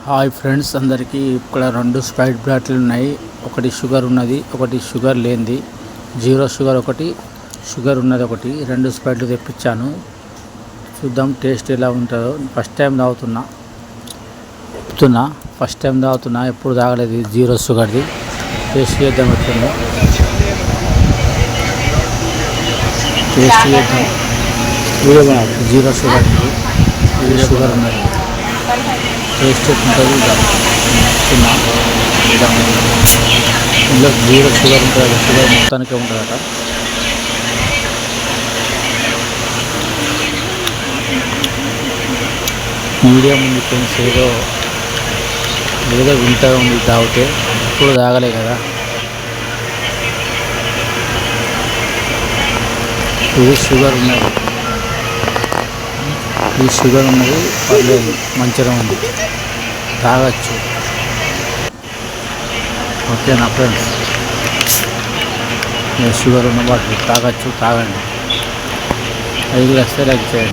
Hi friends అందరికీ ఇక్కడ 2 Sprite bottle ఉన్నాయి. ఒకటి షుగర్ ఉన్నది, ఒకటి షుగర్ లేనిది. జీరో షుగర్ ఒకటి, షుగర్ ఉన్నది ఒకటి. 2 స్ప్రైట్లు తెప్పించాను. చూద్దాం టేస్ట్ ఎలా ఉంటుందో. ఫస్ట్ టైం తాగుతున్నా, ఎప్పుడు తాగలేదు జీరో షుగర్ది. టేస్ట్ చేద్దాం వచ్చింది. జీరో షుగర్ షుగర్ ఉన్నది. టేస్ట్ ఉంటుంది. ఇందులో జీరో షుగర్ ఉంటుంది, షుగర్ మొత్తానికి ఉంటుందట. మీడియం ఉంది ఫ్రెండ్స్. ఏదో వింతగా ఉంది తాగితే. ఇప్పుడు తాగలే కదా. ఇది షుగర్ ఉన్నది, పర్లేదు, మంచిగా ఉంది, తాగచ్చు. ఓకేనా ఫ్రెండ్స్? షుగర్ ఉన్న బాటిల్ తాగచ్చు, తాగండి. 5 వస్తే లైక్ చేయండి.